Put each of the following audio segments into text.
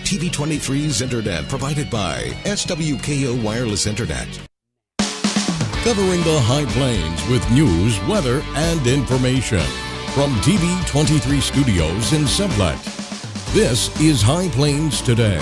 TV23's Internet provided by SWKO Wireless Internet. Covering the High Plains with news, weather, and information. From TV23 Studios in Sublette, this is High Plains Today.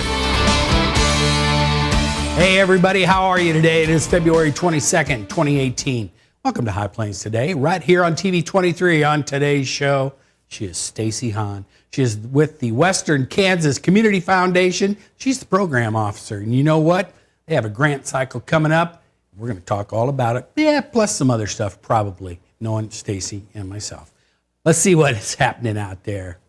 Hey everybody, how are you today? It is February 22nd, 2018. Welcome to High Plains Today, right here on TV23. On today's show, she is Stacy Hahn. She is with the Western Kansas Community Foundation. She's the program officer. And you know what? They have a grant cycle coming up. We're going to talk all about it. Yeah, plus some other stuff, probably, knowing Stacy and myself. Let's see what is happening out there.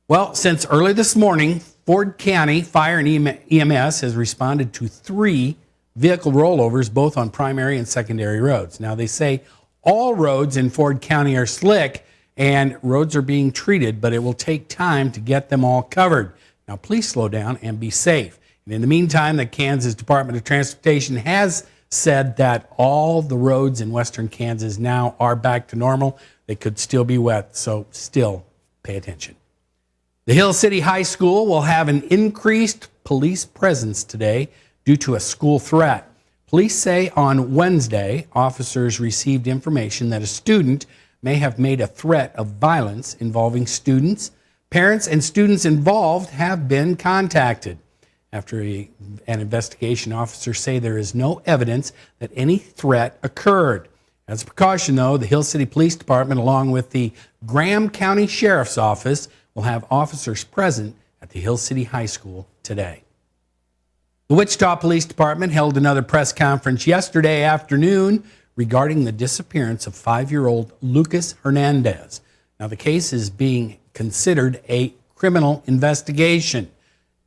Well, since early this morning, Ford County Fire and EMS has responded to 3 vehicle rollovers, both on primary and secondary roads. Now, they say all roads in Ford County are slick and roads are being treated, but it will take time to get them all covered. Now, please slow down and be safe. And in the meantime, the Kansas Department of Transportation has said that all the roads in western Kansas now are back to normal. They could still be wet, so still pay attention. The Hill City High School will have an increased police presence today due to a school threat. Police say on Wednesday, officers received information that a student may have made a threat of violence involving students. Parents and students involved have been contacted. After an investigation, officers say there is no evidence that any threat occurred. As a precaution, though, the Hill City Police Department, along with the Graham County Sheriff's Office, will have officers present at the Hill City High School today. The Wichita Police Department held another press conference yesterday afternoon regarding the disappearance of 5-year-old Lucas Hernandez. Now, the case is being considered a criminal investigation.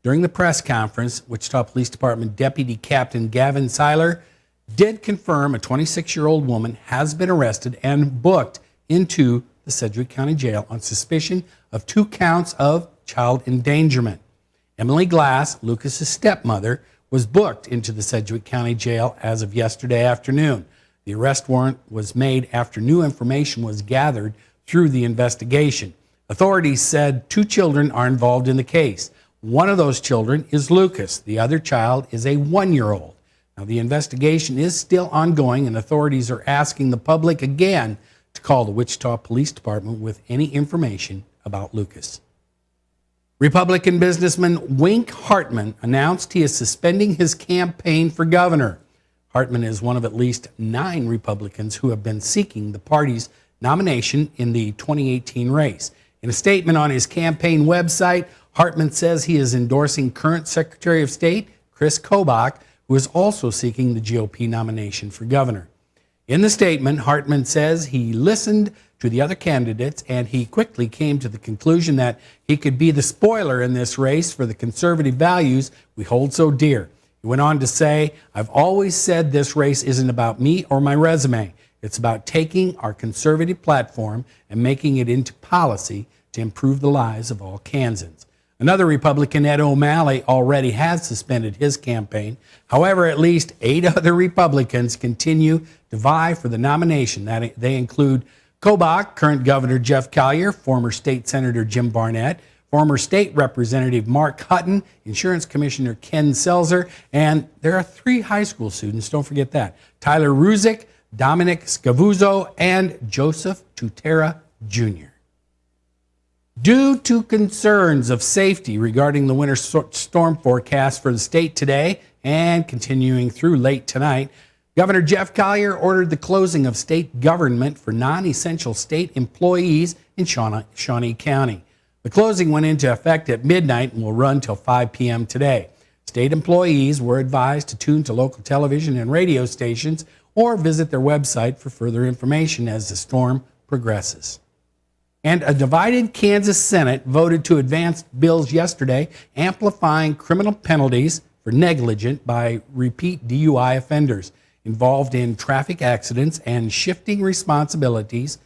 During the press conference, Wichita Police Department Deputy Captain Gavin Seiler did confirm a 26-year-old woman has been arrested and booked into the Sedgwick County Jail on suspicion of 2 counts of child endangerment. Emily Glass, Lucas's stepmother, was booked into the Sedgwick County Jail as of yesterday afternoon. The arrest warrant was made after new information was gathered through the investigation. Authorities said 2 children are involved in the case. One of those children is Lucas. The other child is a 1-year-old. Now, the investigation is still ongoing, and authorities are asking the public again to call the Wichita Police Department with any information about Lucas. Republican businessman Wink Hartman announced he is suspending his campaign for governor. Hartman is one of at least 9 Republicans who have been seeking the party's nomination in the 2018 race. In a statement on his campaign website, Hartman says he is endorsing current Secretary of State Chris Kobach, who is also seeking the GOP nomination for governor. In the statement, Hartman says he listened to the other candidates and he quickly came to the conclusion that he could be the spoiler in this race for the conservative values we hold so dear. He went on to say, "I've always said this race isn't about me or my resume. It's about taking our conservative platform and making it into policy to improve the lives of all Kansans." Another Republican, Ed O'Malley, already has suspended his campaign. However, at least 8 other Republicans continue to vie for the nomination. They include Kobach, current Governor Jeff Collier, former State Senator Jim Barnett, former State Representative Mark Hutton, Insurance Commissioner Ken Selzer, and there are 3 high school students, don't forget that, Tyler Ruzick, Dominic Scavuzzo, and Joseph Tutera Jr. Due to concerns of safety regarding the winter storm forecast for the state today and continuing through late tonight, Governor Jeff Collier ordered the closing of state government for non-essential state employees in Shawnee County. The closing went into effect at midnight and will run till 5 p.m. today. State employees were advised to tune to local television and radio stations or visit their website for further information as the storm progresses. And a divided Kansas Senate voted to advance bills yesterday amplifying criminal penalties for negligent by repeat DUI offenders involved in traffic accidents and shifting responsibilities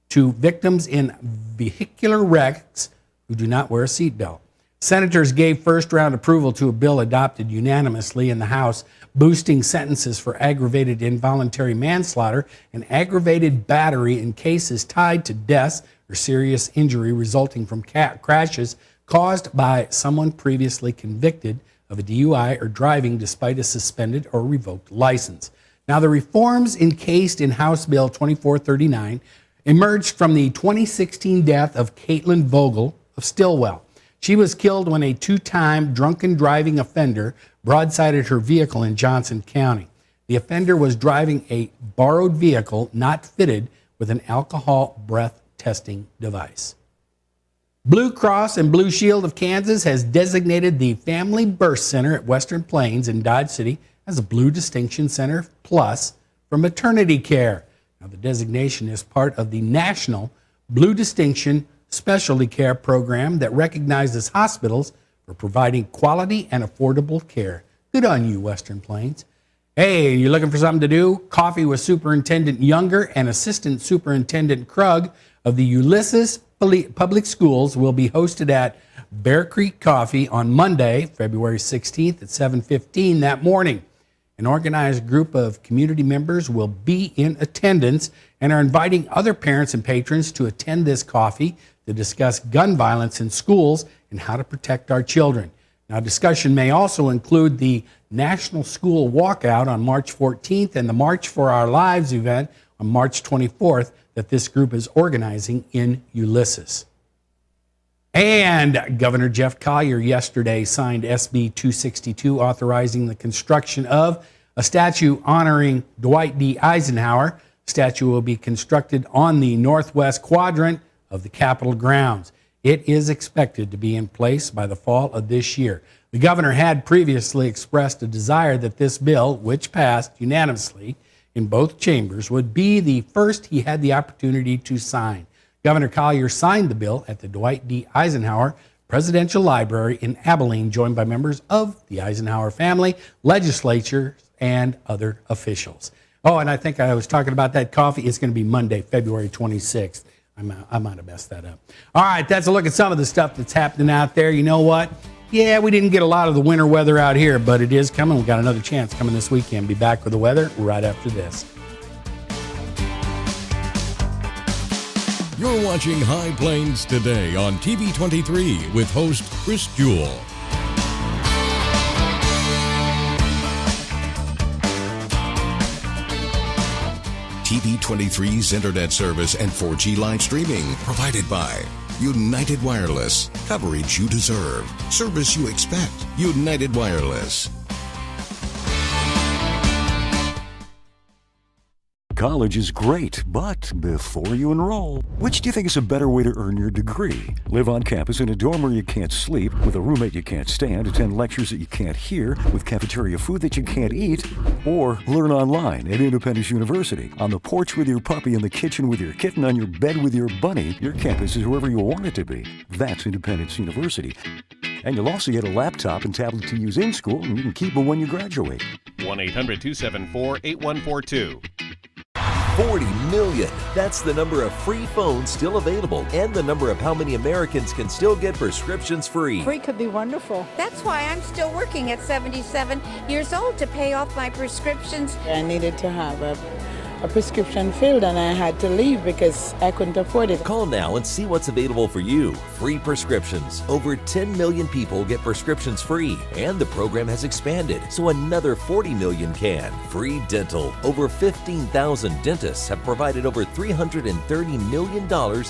to victims in vehicular wrecks who do not wear a seatbelt. Senators gave first-round approval to a bill adopted unanimously in the House, boosting sentences for aggravated involuntary manslaughter and aggravated battery in cases tied to deaths or serious injury resulting from crashes caused by someone previously convicted of a DUI or driving despite a suspended or revoked license. Now, the reforms encased in House Bill 2439 emerged from the 2016 death of Caitlin Vogel of Stillwell. She was killed when a two-time drunken driving offender broadsided her vehicle in Johnson County. The offender was driving a borrowed vehicle not fitted with an alcohol breath testing device. Blue Cross and Blue Shield of Kansas has designated the Family Birth Center at Western Plains in Dodge City as a Blue Distinction Center Plus for maternity care. Now, the designation is part of the National Blue Distinction Specialty Care Program that recognizes hospitals for providing quality and affordable care. Good on you, Western Plains. Hey, you looking for something to do? Coffee with Superintendent Younger and Assistant Superintendent Krug of the Ulysses Public Schools will be hosted at Bear Creek Coffee on Monday, February 16th at 7:15 that morning. An organized group of community members will be in attendance and are inviting other parents and patrons to attend this coffee to discuss gun violence in schools and how to protect our children. Now, discussion may also include the National School Walkout on March 14th and the March for Our Lives event on March 24th that this group is organizing in Ulysses. And Governor Jeff Collier yesterday signed SB 262, authorizing the construction of a statue honoring Dwight D. Eisenhower. The statue will be constructed on the northwest quadrant of the Capitol grounds. It is expected to be in place by the fall of this year. The governor had previously expressed a desire that this bill, which passed unanimously in both chambers, would be the first he had the opportunity to sign. Governor Collier signed the bill at the Dwight D. Eisenhower Presidential Library in Abilene, joined by members of the Eisenhower family, legislature, and other officials. Oh, and I think I was talking about that coffee. It's going to be Monday, February 26th. I might have messed that up. All right, that's a look at some of the stuff that's happening out there. You know what? Yeah, we didn't get a lot of the winter weather out here, but it is coming. We've got another chance coming this weekend. Be back with the weather right after this. You're watching High Plains Today on TV 23 with host Chris Jewell. TV 23's internet service and 4G live streaming provided by United Wireless. Coverage you deserve. Service you expect. United Wireless. College is great, but before you enroll, which do you think is a better way to earn your degree? Live on campus in a dorm where you can't sleep, with a roommate you can't stand, attend lectures that you can't hear, with cafeteria food that you can't eat, or learn online at Independence University. On the porch with your puppy, in the kitchen with your kitten, on your bed with your bunny, your campus is wherever you want it to be. That's Independence University. And you'll also get a laptop and tablet to use in school, and you can keep them when you graduate. 1-800-274-8142. 40 million. That's the number of free phones still available and the number of how many Americans can still get prescriptions free. Free could be wonderful. That's why I'm still working at 77 years old to pay off my prescriptions. I needed to have a prescription filled and I had to leave because I couldn't afford it. Call now and see what's available for you. Free prescriptions. Over 10 million people get prescriptions free, and the program has expanded so another 40 million can. Free dental. Over 15,000 dentists have provided over $330 million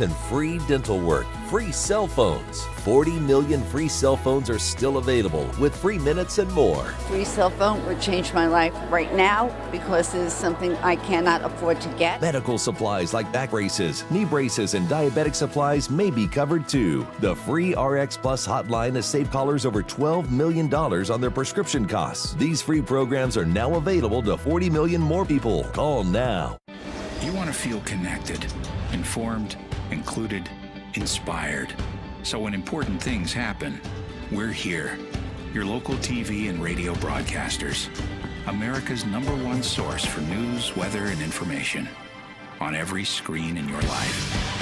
in free dental work. Free cell phones. 40 million free cell phones are still available with free minutes and more. Free cell phone would change my life right now because it is something I cannot afford to get. Medical supplies like back braces, knee braces, and diabetic supplies may be covered too. The free RX Plus hotline has saved callers over $12 million on their prescription costs. These free programs are now available to 40 million more people. Call now. You want to feel connected, informed, included, inspired. So when important things happen, we're here. Your local TV and radio broadcasters. America's #1 source for news, weather, and information. On every screen in your life.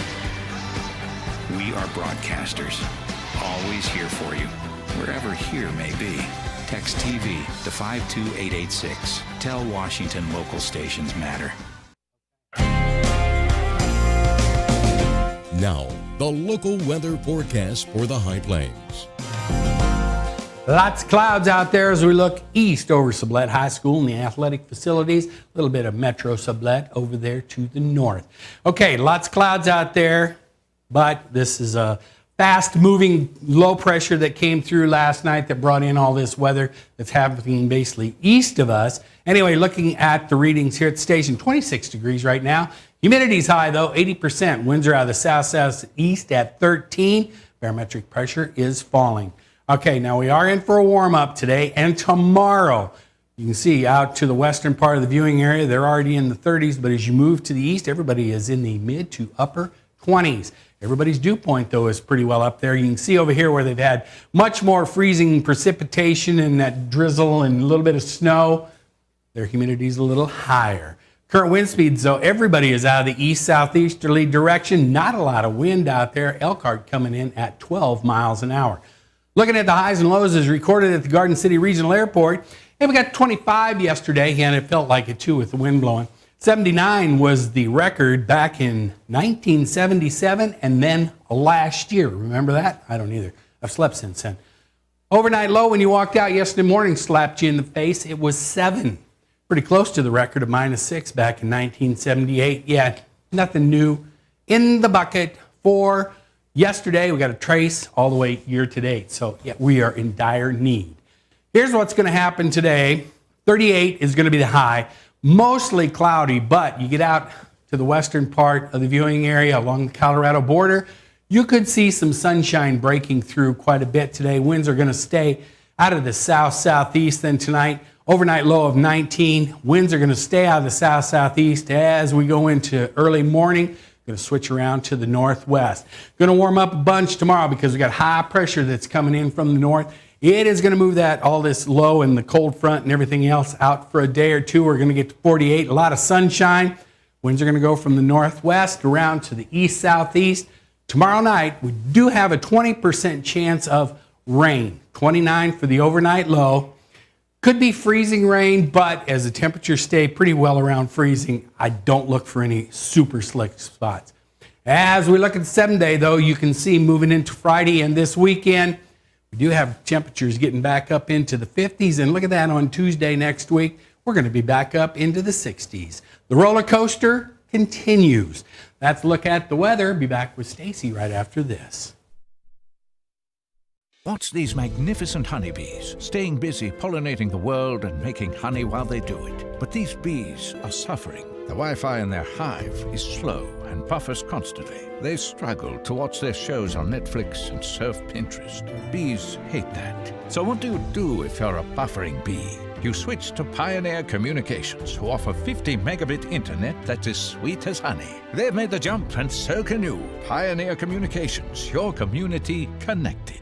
We are broadcasters. Always here for you. Wherever here may be. Text TV to 52886. Tell Washington local stations matter. Now, the local weather forecast for the High Plains. Lots of clouds out there as we look east over Sublette High School and the athletic facilities. A little bit of Metro Sublette over there to the north. Okay, lots of clouds out there, but this is a fast-moving low pressure that came through last night that brought in all this weather that's happening basically east of us. Anyway, looking at the readings here at the station, 26 degrees right now. Humidity's high, though, 80%. Winds are out of the south-southeast at 13. Barometric pressure is falling. Okay, now we are in for a warm-up today and tomorrow. You can see out to the western part of the viewing area, they're already in the 30s, but as you move to the east, everybody is in the mid to upper 20s. Everybody's dew point, though, is pretty well up there. You can see over here where they've had much more freezing precipitation and that drizzle and a little bit of snow. Their humidity is a little higher. Current wind speeds, though, everybody is out of the east-southeasterly direction. Not a lot of wind out there. Elkhart coming in at 12 miles an hour. Looking at the highs and lows as recorded at the Garden City Regional Airport. And we got 25 yesterday, and it felt like it, too, with the wind blowing. 79 was the record back in 1977 and then last year. Remember that? I don't either. I've slept since then. Overnight low when you walked out yesterday morning slapped you in the face. It was 7. Pretty close to the record of -6 back in 1978. Yeah, nothing new in the bucket for yesterday. We got a trace all the way year to date. So yeah, we are in dire need. Here's what's going to happen today. 38 is going to be the high. Mostly cloudy, but you get out to the western part of the viewing area along the Colorado border, you could see some sunshine breaking through quite a bit today. Winds are going to stay out of the south-southeast then tonight. Overnight low of 19. Winds are going to stay out of the south-southeast as we go into early morning. Going to switch around to the northwest. Going to warm up a bunch tomorrow because we got high pressure that's coming in from the north. It is going to move all this low and the cold front and everything else out for a day or two. We're going to get to 48, a lot of sunshine. Winds are going to go from the northwest around to the east-southeast. Tomorrow night, we do have a 20% chance of rain. 29 for the overnight low. Could be freezing rain, but as the temperatures stay pretty well around freezing, I don't look for any super slick spots. As we look at the 7-day, though, you can see moving into Friday and this weekend, we do have temperatures getting back up into the 50s, and look at that on Tuesday next week. We're going to be back up into the 60s. The roller coaster continues. That's a look at the weather. Be back with Stacy right after this. Watch these magnificent honeybees, staying busy pollinating the world and making honey while they do it. But these bees are suffering. The Wi-Fi in their hive is slow and buffers constantly. They struggle to watch their shows on Netflix and surf Pinterest. Bees hate that. So what do you do if you're a buffering bee? You switch to Pioneer Communications, who offer 50 megabit internet that's as sweet as honey. They've made the jump, and so can you. Pioneer Communications, your community connected.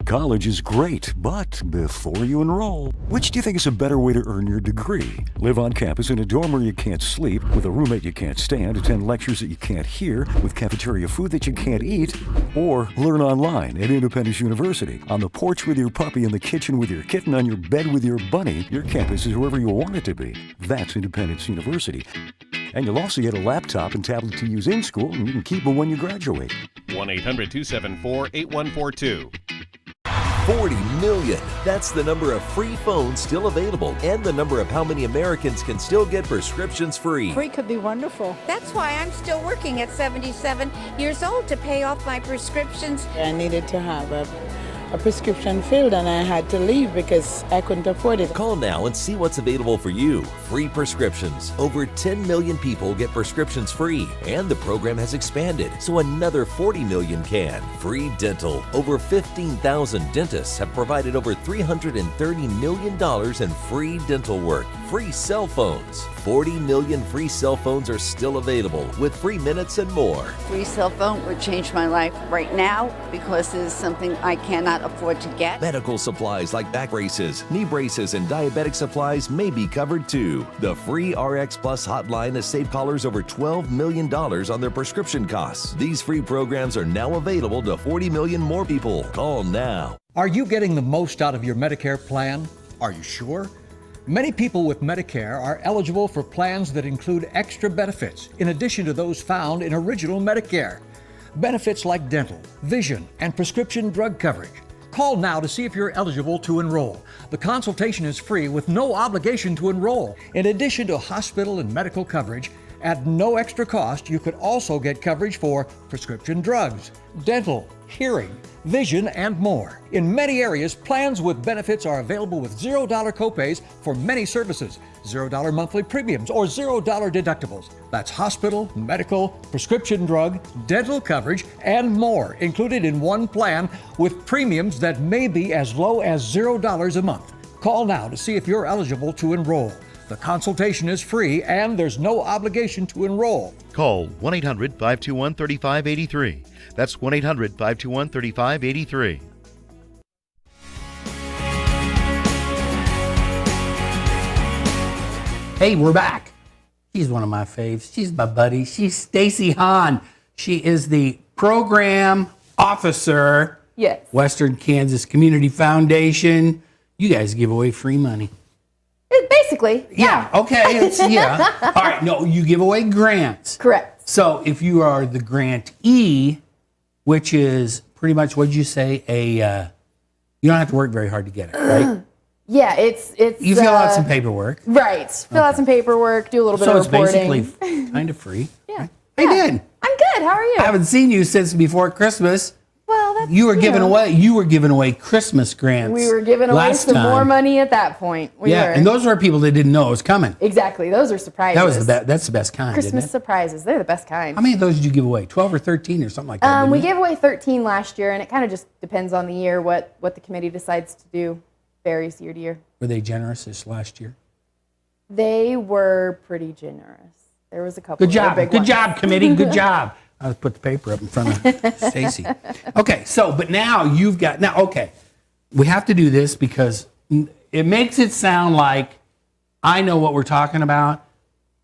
College is great, but before you enroll, which do you think is a better way to earn your degree? Live on campus in a dorm where you can't sleep, with a roommate you can't stand, attend lectures that you can't hear, with cafeteria food that you can't eat, or learn online at Independence University. On the porch with your puppy, in the kitchen with your kitten, on your bed with your bunny, your campus is wherever you want it to be. That's Independence University. And you'll also get a laptop and tablet to use in school, and you can keep them when you graduate. 1-800-274-8142. 40 million. That's the number of free phones still available and the number of how many Americans can still get prescriptions free. Free could be wonderful. That's why I'm still working at 77 years old to pay off my prescriptions. I needed to have a prescription filled, and I had to leave because I couldn't afford it. Call now and see what's available for you. Free prescriptions. Over 10 million people get prescriptions free, and the program has expanded, so another 40 million can. Free dental. Over 15,000 dentists have provided over $330 million in free dental work. Free cell phones. 40 million free cell phones are still available with free minutes and more. Free cell phone would change my life right now because it is something I cannot afford to get. Medical supplies like back braces, knee braces, and diabetic supplies may be covered too. The free RX Plus hotline has saved callers over $12 million on their prescription costs. These free programs are now available to 40 million more people. Call now. Are you getting the most out of your Medicare plan? Are you sure? Many people with Medicare are eligible for plans that include extra benefits in addition to those found in original Medicare. benefits like dental, vision, and prescription drug coverage. Call now to see if you're eligible to enroll. The consultation is free with no obligation to enroll. In addition to hospital and medical coverage, at no extra cost, you could also get coverage for prescription drugs, dental, hearing, vision, and more. In many areas, plans with benefits are available with $0 copays for many services, $0 monthly premiums, or $0 deductibles. That's hospital, medical, prescription drug, dental coverage, and more included in one plan with premiums that may be as low as $0 a month. Call now to see if you're eligible to enroll. The consultation is free and there's no obligation to enroll. Call 1-800-521-3583. That's 1-800-521-3583. Hey, we're back. She's one of my faves. She's my buddy. She's Stacy Hahn. She is the program officer. Yes. Western Kansas Community Foundation. You guys give away free money. Basically, yeah. Okay. Yeah. All right. No, you give away grants. Correct. So if you are the grantee, which is pretty much, what'd you say? You don't have to work very hard to get it, right? Yeah, it's. You fill out some paperwork. Right. Fill out some paperwork, do a little bit of reporting. So it's basically kind of free. Yeah. Right? Hey, Dan. I'm good. How are you? I haven't seen you since before Christmas. Well, that's, you were giving away Christmas grants. We were giving away some more money at that point. And those were people that didn't know it was coming. Exactly. Those are surprises. That was that's the best kind. Christmas surprises. They're the best kind. How many of those did you give away? 12 or 13 or something like that? We gave away 13 last year, and it kind of just depends on the year what the committee decides to do. Varies year to year. Were they generous this last year? They were pretty generous. There was a couple. Good job. Good job, committee. Good job. I'll put the paper up in front of Stacy. Okay, but now you've got, we have to do this because it makes it sound like I know what we're talking about,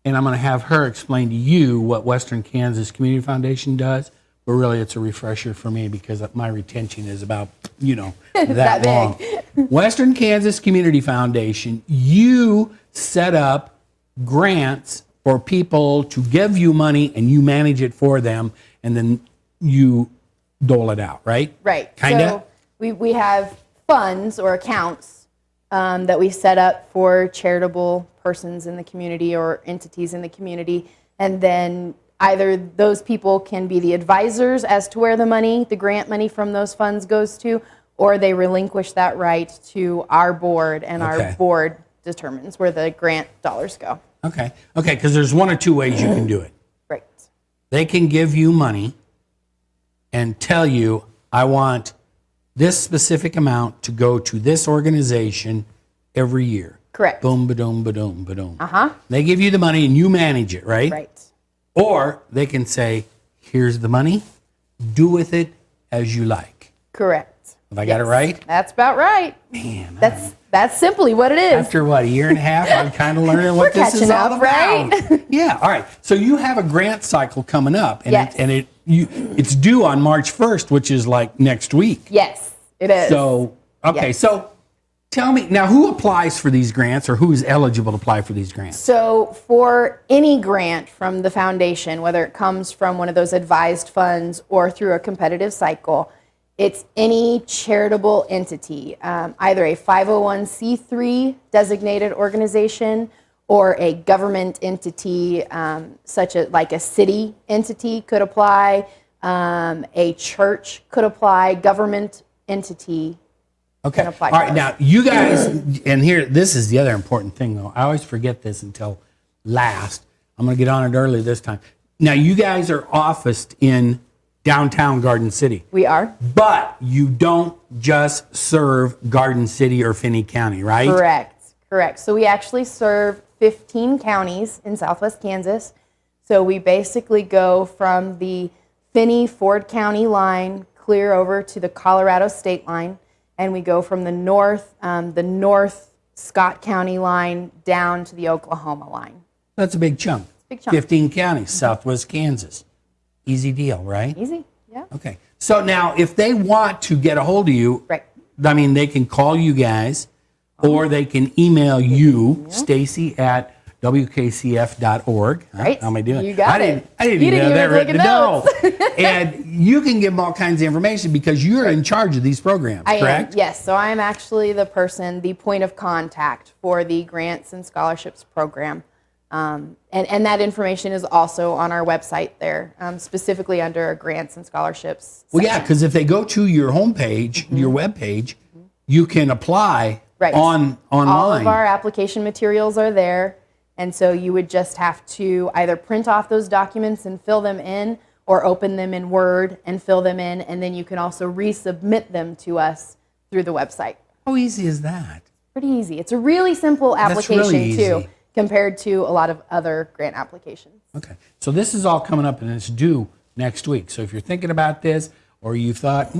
and I'm going to have her explain to you what Western Kansas Community Foundation does, but really it's a refresher for me because my retention is about, that long. Western Kansas Community Foundation, you set up grants for people to give you money and you manage it for them and then you dole it out, right? Right. Kinda? So we have funds or accounts that we set up for charitable persons in the community or entities in the community. And then either those people can be the advisors as to where the grant money from those funds goes to, or they relinquish that right to our board and our board determines where the grant dollars go. Okay, because there's one or two ways you can do it. Right. They can give you money and tell you, I want this specific amount to go to this organization every year. Correct. Boom, ba-doom, ba-doom, ba-doom. Uh-huh. They give you the money and you manage it, right? Right. Or they can say, here's the money, do with it as you like. Correct. Have I got it right? That's about right. Man, that's simply what it is. After a year and a half, I'm kind of learning what this is all about. Right? Yeah. All right. So you have a grant cycle coming up, and yes. It's due on March 1st, which is like next week. Yes, it is. So yes. So tell me now, who applies for these grants, or who is eligible to apply for these grants? So for any grant from the foundation, whether it comes from one of those advised funds or through a competitive cycle, it's any charitable entity, either a 501c3 designated organization or a government entity, such as like a city entity could apply, a church could apply, government entity can apply. All right, now you guys, and here, this is the other important thing though. I always forget this until last. I'm going to get on it early this time. Now you guys are officed in downtown Garden City. We are. But you don't just serve Garden City or Finney County, right? Correct. So we actually serve 15 counties in southwest Kansas. So we basically go from the Finney-Ford County line clear over to the Colorado state line, and we go from the north Scott County line down to the Oklahoma line. That's a big chunk. 15 counties, southwest Kansas. Easy deal, right? Easy, yeah. Okay. So now, if they want to get a hold of you, right. I mean, they can call you guys, or they can email you, Stacy at WKCF.org. Right. How am I doing? You got it. I didn't You even didn't have that even written take down. notes. And you can give them all kinds of information because you're in charge of these programs, correct? I am, yes. So I'm actually the point of contact for the Grants and Scholarships program. And that information is also on our website there, specifically under Grants and Scholarships Well, yeah, section. because if they go to your homepage, your webpage, you can apply online. All of our application materials are there. And so you would just have to either print off those documents and fill them in, or open them in Word and fill them in, and then you can also resubmit them to us through the website. How easy is that? Pretty easy. It's a really simple application really too, easy. compared to a lot of other grant applications. Okay. So this is all coming up and it's due next week. So if you're thinking about this, or you thought,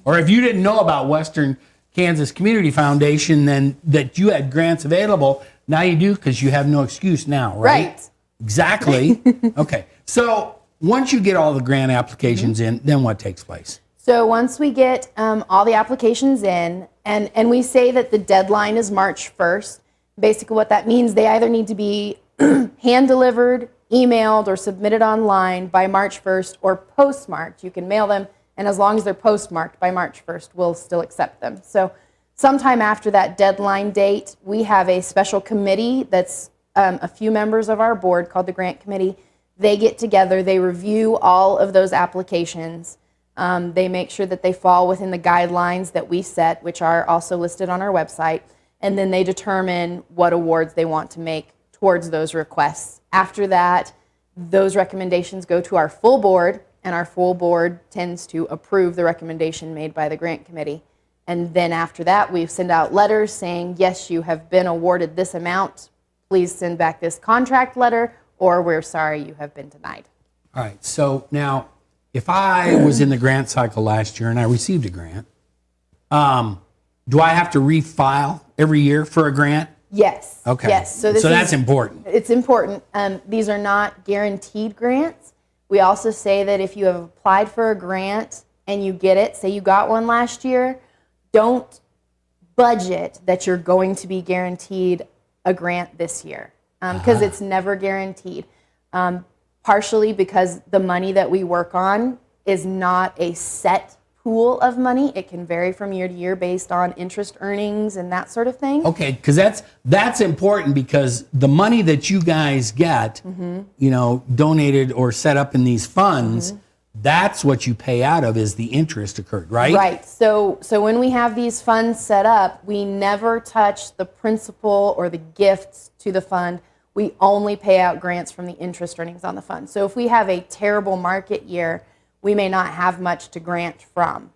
or if you didn't know about Western Kansas Community Foundation, then that you had grants available, now you do because you have no excuse now, right? Right. Exactly. Okay. So once you get all the grant applications in, then what takes place? So once we get all the applications in, and we say that the deadline is March 1st, basically what that means, they either need to be hand-delivered, emailed, or submitted online by March 1st, or postmarked. You can mail them, and as long as they're postmarked by March 1st, we'll still accept them. So sometime after that deadline date, we have a special committee that's a few members of our board called the Grant Committee. They get together, they review all of those applications. They make sure that they fall within the guidelines that we set, which are also listed on our website, and then they determine what awards they want to make towards those requests. After that, those recommendations go to our full board, and our full board tends to approve the recommendation made by the Grant Committee. And then after that, we send out letters saying, yes, you have been awarded this amount. Please send back this contract letter, or we're sorry you have been denied. All right. So now, if I was in the grant cycle last year and I received a grant, do I have to refile every year for a grant? Yes. Okay. Yes. So that's important. It's important. These are not guaranteed grants. We also say that if you have applied for a grant and you get it, say you got one last year, don't budget that you're going to be guaranteed a grant this year, because it's never guaranteed. Partially because the money that we work on is not a set pool of money. It can vary from year to year based on interest earnings and that sort of thing. Okay, because that's important, because the money that you guys get, donated or set up in these funds, that's what you pay out of is the interest occurred, right? Right. So when we have these funds set up, we never touch the principal or the gifts to the fund. We only pay out grants from the interest earnings on the fund. So if we have a terrible market year, we may not have much to grant from.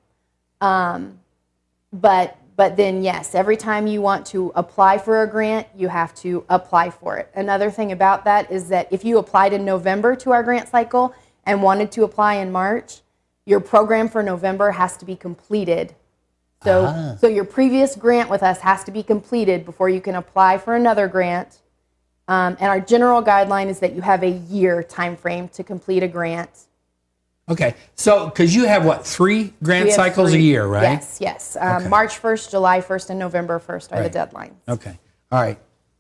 But then, yes, every time you want to apply for a grant, you have to apply for it. Another thing about that is that if you applied in November to our grant cycle and wanted to apply in March, your program for November has to be completed. So your previous grant with us has to be completed before you can apply for another grant. And our general guideline is that you have a year time frame to complete a grant. Okay, so because you have 3 grant cycles a year, right? Yes. March 1st, July 1st, and November 1st are the deadlines. Okay, all right.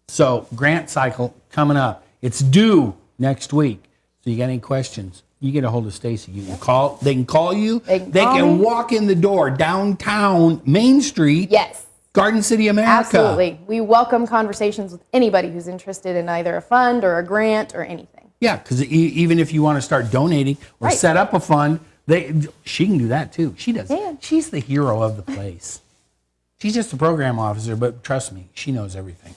So grant cycle coming up. It's due next week. So you got any questions? You get a hold of Stacy. You can call. They can call you. They can walk in the door downtown Main Street. Yes. Garden City, America. Absolutely. We welcome conversations with anybody who's interested in either a fund or a grant or anything. Yeah, because even if you want to start donating or set up a fund, she can do that too. She does. Yeah. She's the hero of the place. She's just a program officer, but trust me, she knows everything.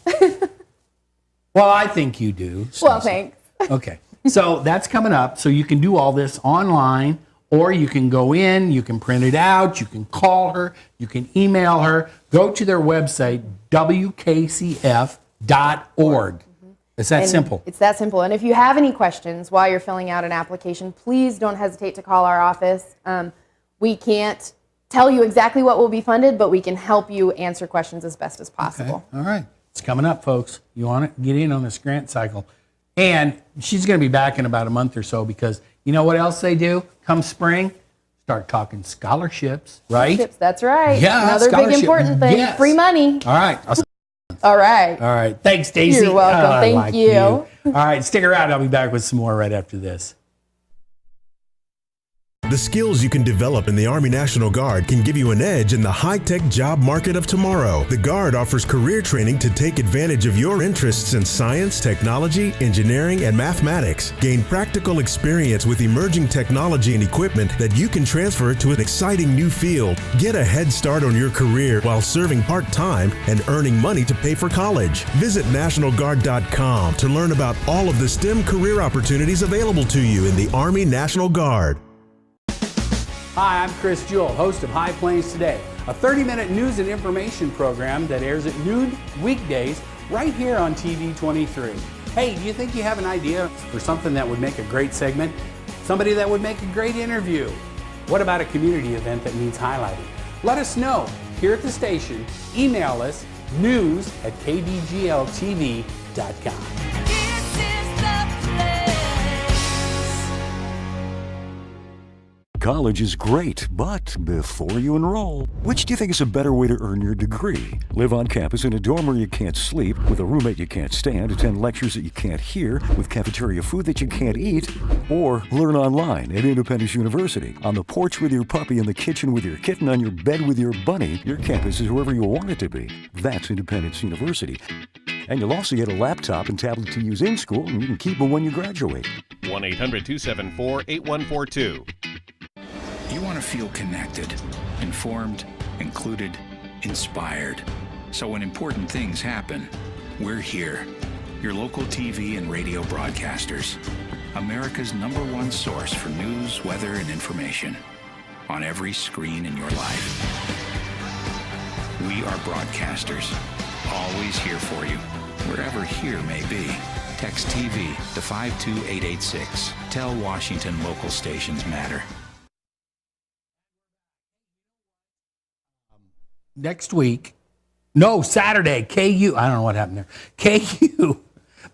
Well, I think you do, Stacey. Well, thanks. Okay, so that's coming up. So you can do all this online, or you can go in, you can print it out, you can call her, you can email her. Go to their website, WKCF.org. It's that simple. It's that simple. And if you have any questions while you're filling out an application, please don't hesitate to call our office. We can't tell you exactly what will be funded, but we can help you answer questions as best as possible. Okay. All right. It's coming up, folks. You want to get in on this grant cycle. And she's going to be back in about a month or so, because you know what else they do? Come spring, start talking scholarships, right? Scholarships, that's right. Yeah, Another big important thing, yes. free money. All right. All right. All right. Thanks, Stacey. You're welcome. Thank you. All right. Stick around. I'll be back with some more right after this. The skills you can develop in the Army National Guard can give you an edge in the high-tech job market of tomorrow. The Guard offers career training to take advantage of your interests in science, technology, engineering, and mathematics. Gain practical experience with emerging technology and equipment that you can transfer to an exciting new field. Get a head start on your career while serving part-time and earning money to pay for college. Visit NationalGuard.com to learn about all of the STEM career opportunities available to you in the Army National Guard. Hi, I'm Chris Jewell, host of High Plains Today, a 30-minute news and information program that airs at noon weekdays right here on TV 23. Hey, do you think you have an idea for something that would make a great segment? Somebody that would make a great interview? What about a community event that needs highlighting? Let us know here at the station. Email us news@kdgltv.com. College is great, but before you enroll, which do you think is a better way to earn your degree? Live on campus in a dorm where you can't sleep, with a roommate you can't stand, attend lectures that you can't hear, with cafeteria food that you can't eat, or learn online at Independence University. On the porch with your puppy, in the kitchen with your kitten, on your bed with your bunny, your campus is wherever you want it to be. That's Independence University. And you'll also get a laptop and tablet to use in school, and you can keep them when you graduate. 1-800-274-8142. You want to feel connected, informed, included, inspired. So when important things happen, we're here. Your local TV and radio broadcasters. America's #1 source for news, weather, and information. On every screen in your life. We are broadcasters. Always here for you. Wherever here may be. Text TV to 52886. Tell Washington local stations matter. Next week, Saturday, KU, I don't know what happened there. KU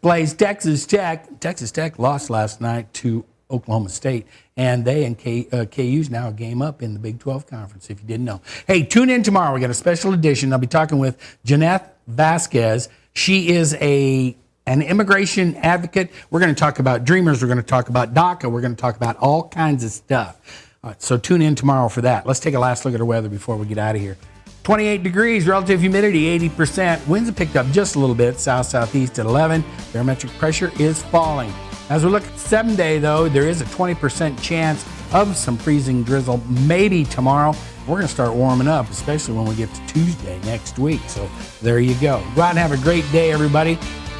plays Texas Tech. Texas Tech lost last night to Oklahoma State, and they and KU's now a game up in the Big 12 Conference, if you didn't know. Hey, tune in tomorrow. We got a special edition. I'll be talking with Jeanette Vasquez. She is an immigration advocate. We're going to talk about Dreamers. We're going to talk about DACA. We're going to talk about all kinds of stuff. All right, so tune in tomorrow for that. Let's take a last look at our weather before we get out of here. 28 degrees, relative humidity 80%. Winds have picked up just a little bit, south-southeast at 11. Barometric pressure is falling. As we look at 7-day, though, there is a 20% chance of some freezing drizzle, maybe tomorrow. We're going to start warming up, especially when we get to Tuesday next week. So there you go. Go out and have a great day, everybody.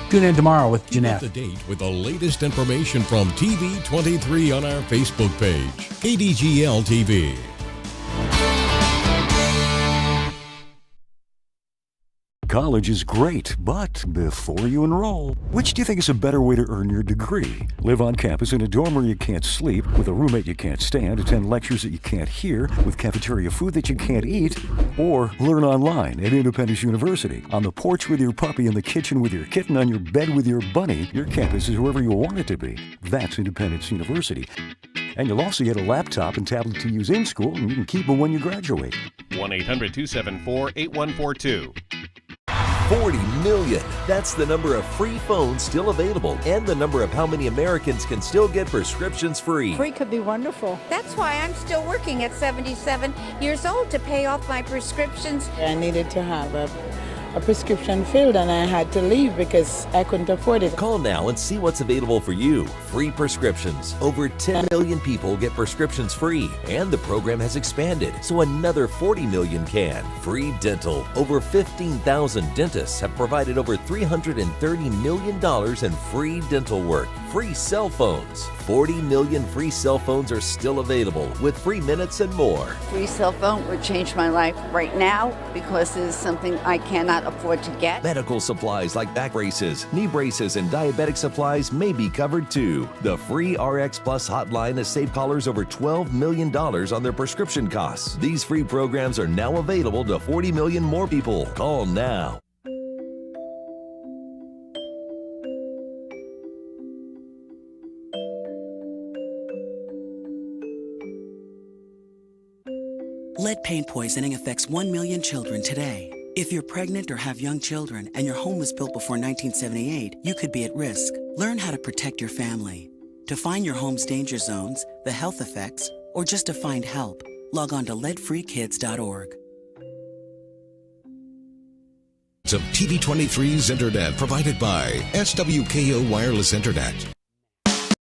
Tune in tomorrow with Jeanette. Up to date with the latest information from TV 23 on our Facebook page, KDGL TV. College is great, but before you enroll, which do you think is a better way to earn your degree? Live on campus in a dorm where you can't sleep, with a roommate you can't stand, attend lectures that you can't hear, with cafeteria food that you can't eat, or learn online at Independence University. On the porch with your puppy, in the kitchen with your kitten, on your bed with your bunny, your campus is wherever you want it to be. That's Independence University. And you'll also get a laptop and tablet to use in school, and you can keep them when you graduate. 1-800-274-8142. 40 million. That's the number of free phones still available and the number of how many Americans can still get prescriptions free. Free could be wonderful. That's why I'm still working at 77 years old to pay off my prescriptions. I needed to have a prescription filled, and I had to leave because I couldn't afford it. Call now and see what's available for you. Free prescriptions. Over 10 million people get prescriptions free, and the program has expanded, so another 40 million can. Free dental. Over 15,000 dentists have provided over $330 million in free dental work. Free cell phones. 40 million free cell phones are still available with free minutes and more. Free cell phone would change my life right now because it is something I cannot afford to get. Medical supplies like back braces, knee braces, and diabetic supplies may be covered too. The free RX Plus hotline has saved callers over $12 million on their prescription costs. These free programs are now available to 40 million more people. Call now. Lead paint poisoning affects 1 million children today. If you're pregnant or have young children and your home was built before 1978, you could be at risk. Learn how to protect your family. To find your home's danger zones, the health effects, or just to find help, log on to leadfreekids.org. Of TV23's Internet provided by SWKO Wireless Internet.